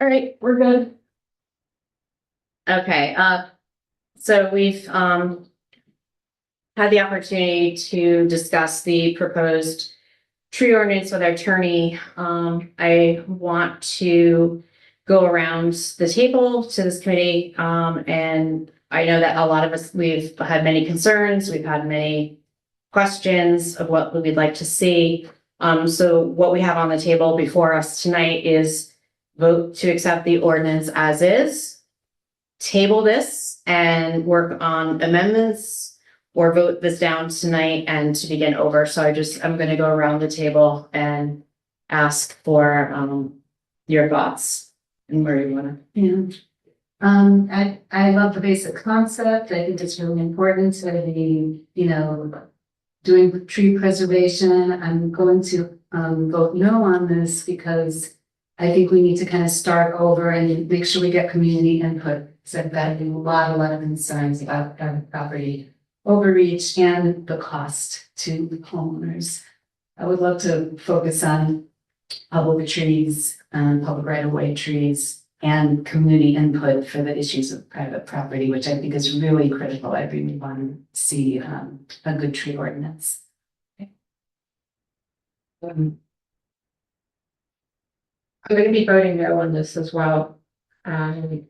All right, we're good. Okay, so we've had the opportunity to discuss the proposed tree ordinance with our attorney. I want to go around the table to this committee, and I know that a lot of us, we've had many concerns, we've had many questions of what we'd like to see. So what we have on the table before us tonight is vote to accept the ordinance as is, table this and work on amendments, or vote this down tonight and to begin over. So I'm gonna go around the table and ask for your thoughts and where you wanna. Yeah. I love the basic concept. I think it's really important to be, doing tree preservation. I'm going to vote no on this because I think we need to kind of start over and make sure we get community input. So I've got a lot of concerns about property overreach and the cost to the homeowners. I would love to focus on public trees, public right-of-way trees, and community input for the issues of private property, which I think is really critical. I really want to see a good tree ordinance. I'm gonna be voting no on this as well. And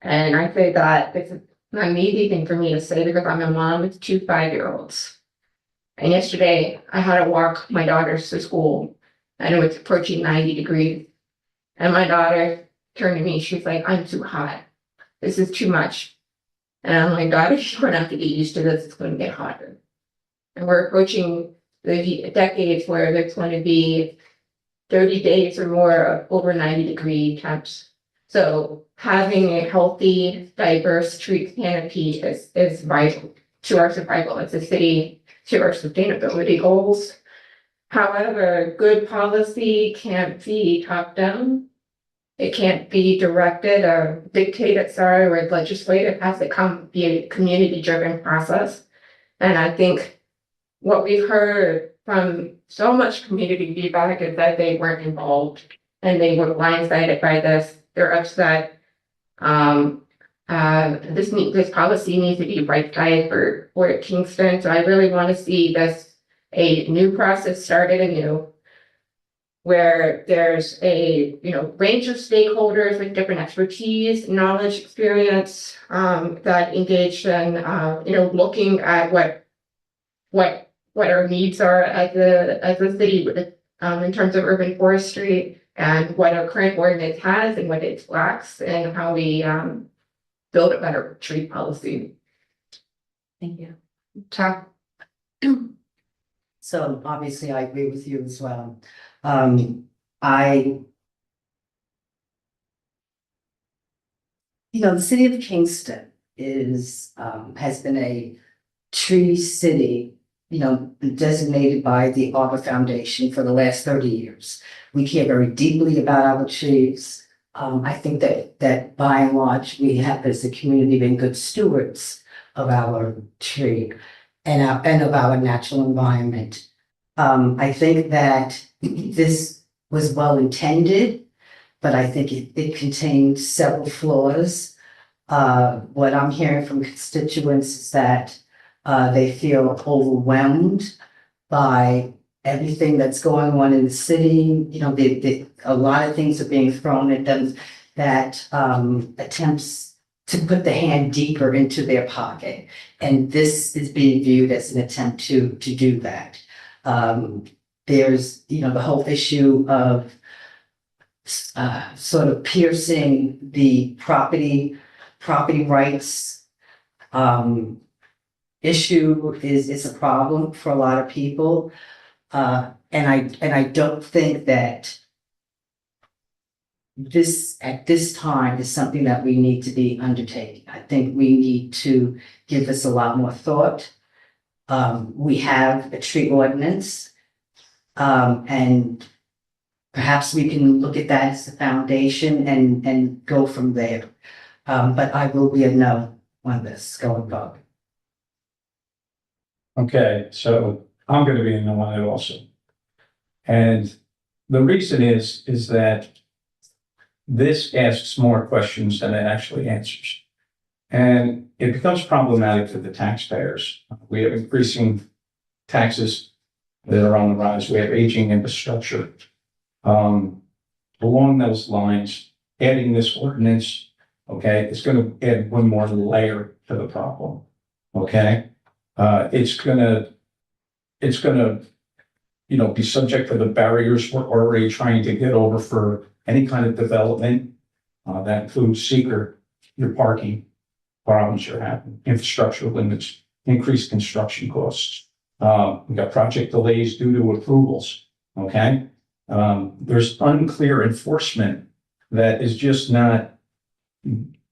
I say that it's not an easy thing for me to say because I'm a mom with 2 5-year-olds. And yesterday I had to walk my daughters to school and it was approaching 90 degrees. And my daughter turned to me, she's like, "I'm too hot. This is too much." And I'm like, "Daughter, you're gonna have to get used to this. It's gonna get hotter." And we're approaching the decades where there's going to be 30 days or more of over 90-degree temps. So having a healthy, diverse tree canopy is vital to our survival as a city, to our sustainability goals. However, good policy can't be top down. It can't be directed or dictated, or legislated. It has to be a community driven process. And I think what we've heard from so much community feedback is that they weren't involved and they were blindsided by this. They're upset. This policy needs to be right-sized for Kingston. So I really want to see a new process started anew, where there's a range of stakeholders with different expertise, knowledge, experience that engage in looking at what our needs are as a city in terms of urban forestry, and what our current ordinance has and what it lacks, and how we build a better tree policy. Thank you. Talk. So obviously I agree with you as well. The city of Kingston has been a tree city, designated by the Arbor Foundation for the last 30 years. We care very deeply about our trees. I think that by and large, we have as a community been good stewards of our tree and of our natural environment. I think that this was well intended, but I think it contained several flaws. What I'm hearing from constituents is that they feel overwhelmed by everything that's going on in the city. A lot of things are being thrown at them that attempts to put the hand deeper into their pocket. And this is being viewed as an attempt to do that. There's, the whole issue of sort of piercing the property rights issue is a problem for a lot of people. And I don't think that this at this time is something that we need to be undertaking. I think we need to give this a lot more thought. We have a tree ordinance, and perhaps we can look at that as the foundation and go from there. But I will be a no on this going forward. Okay, so I'm gonna be in the one also. And the reason is that this asks more questions than it actually answers. And it becomes problematic for the taxpayers. We have increasing taxes that are on the rise. We have aging infrastructure. Along those lines, adding this ordinance, okay, is going to add one more layer to the problem. Okay, it's gonna, be subject to the barriers we're already trying to get over for any kind of development. That includes seeker, your parking problems you're having, infrastructure limits, increased construction costs. We got project delays due to approvals, okay? There's unclear enforcement that is just not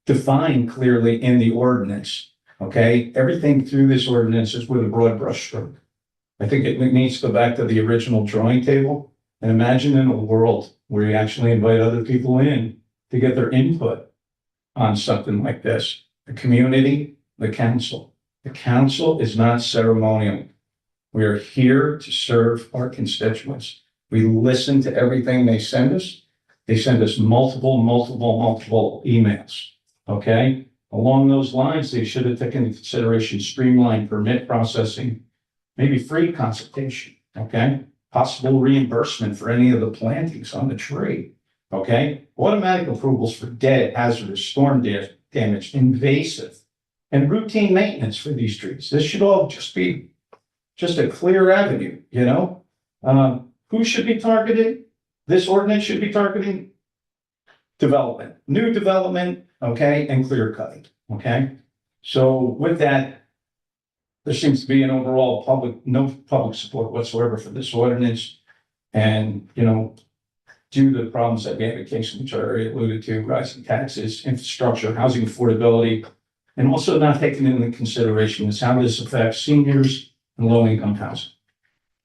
defined clearly in the ordinance, okay? Everything through this ordinance is with a broad brushstroke. I think it needs to go back to the original drawing table and imagine in a world where you actually invite other people in to get their input on something like this. The community, the council. The council is not ceremonial. We are here to serve our constituents. We listen to everything they send us. They send us multiple emails, okay? Along those lines, they should have taken into consideration streamlined permit processing, maybe free consultation, okay? Possible reimbursement for any of the plantings on the tree, okay? Automatic approvals for dead, hazardous, storm damage, invasive, and routine maintenance for these trees. This should all just be a clear avenue, Who should be targeted? This ordinance should be targeting development, new development, okay, and clear cutting, okay? So with that, there seems to be an overall no public support whatsoever for this ordinance. And, due to the problems that we have in Kingston, which I already alluded to, rising taxes, infrastructure, housing affordability, and also not taking into consideration is how this affects seniors and low-income housing,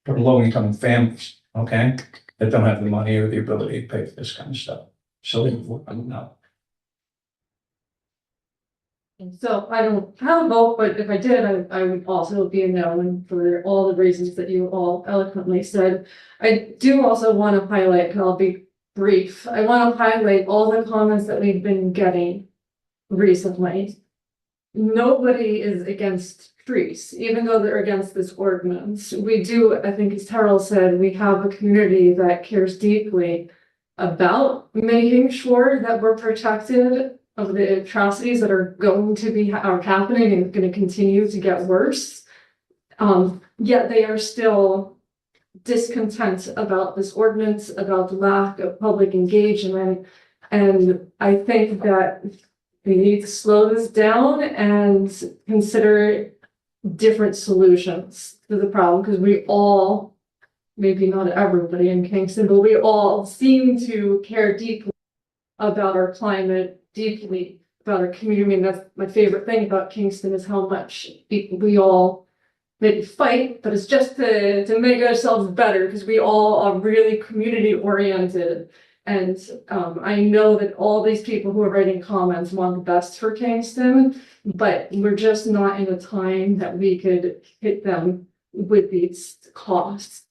or low-income families, okay, that don't have the money or the ability to pay for this kind of stuff. So, I don't know. So I don't have a vote, but if I did, I would also be a no, and for all the reasons that you all eloquently said. I do also want to highlight, and I'll be brief, I want to highlight all the comments that we've been getting recently. Nobody is against trees, even though they're against this ordinance. We do, I think as Terrell said, we have a community that cares deeply about making sure that we're protected of the atrocities that are going to be are happening and going to continue to get worse. Yet they are still discontent about this ordinance, about the lack of public engagement. And I think that we need to slow this down and consider different solutions to the problem, because we all, maybe not everybody in Kingston, but we all seem to care deeply about our climate, deeply about our community. And that's my favorite thing about Kingston, is how much we all maybe fight, but it's just to make ourselves better, because we all are really community oriented. And I know that all these people who are writing comments want the best for Kingston, but we're just not in a time that we could hit them with these costs.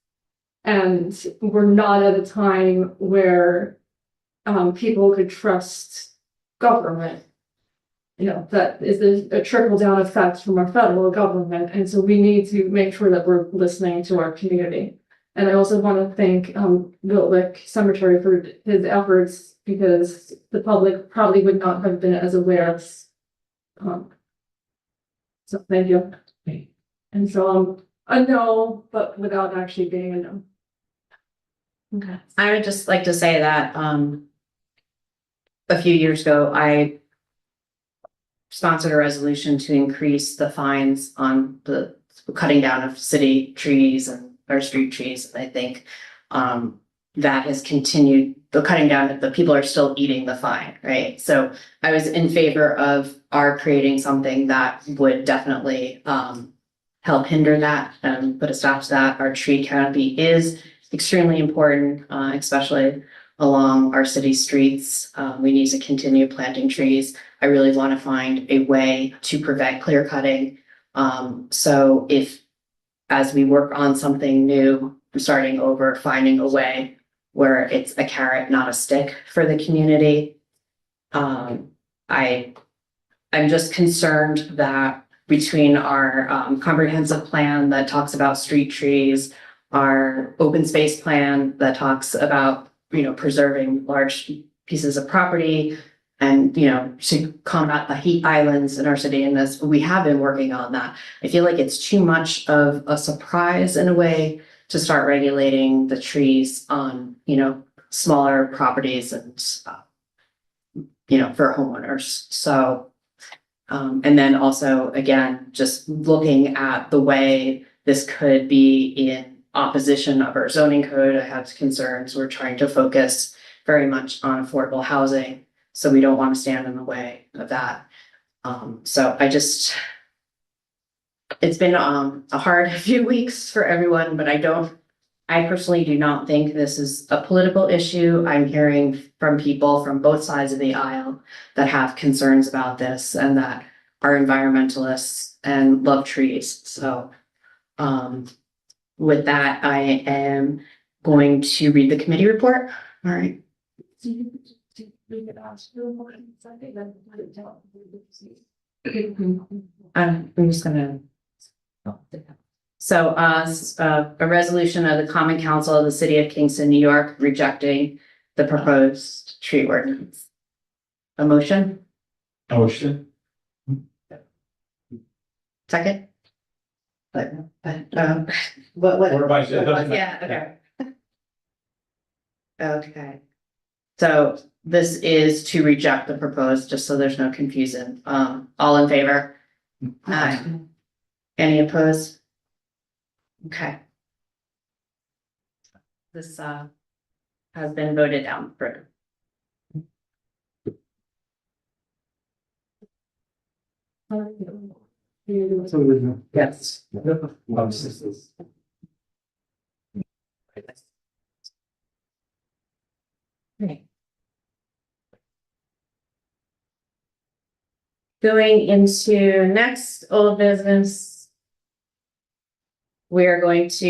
And we're not at a time where people could trust government. That is a trickle down effect from our federal government. And so we need to make sure that we're listening to our community. And I also want to thank Wiltwyck Cemetery for his efforts, because the public probably would not have been as aware of. So thank you. And so a no, but without actually being a no. Okay, I would just like to say that a few years ago, I sponsored a resolution to increase the fines on the cutting down of city trees or street trees. And I think that has continued. The cutting down, the people are still eating the fine, right? So I was in favor of our creating something that would definitely help hinder that, put a stop to that. Our tree canopy is extremely important, especially along our city streets. We need to continue planting trees. I really want to find a way to prevent clear cutting. So if, as we work on something new, starting over, finding a way where it's a carrot, not a stick for the community. I'm just concerned that between our comprehensive plan that talks about street trees, our open space plan that talks about, preserving large pieces of property and, to combat the heat islands in our city, and this, we have been working on that. I feel like it's too much of a surprise in a way to start regulating the trees on, smaller properties and, for homeowners. So, and then also, again, just looking at the way this could be in opposition of our zoning code, I have concerns. We're trying to focus very much on affordable housing, so we don't want to stand in the way of that. So it's been a hard few weeks for everyone, but I personally do not think this is a political issue. I'm hearing from people from both sides of the aisle that have concerns about this and that are environmentalists and love trees. So, with that, I am going to read the committee report. All right. I'm just gonna. So, a resolution of the Common Council of the City of Kingston, New York, rejecting the proposed tree ordinance. A motion? Motion. Second? What? Or vice, it doesn't matter. Yeah, okay. Okay. So this is to reject the proposed, just so there's no confusion. All in favor? Aye. Any opposed? Okay. This has been voted down for. Yes. Right. Going into next old business. We are going to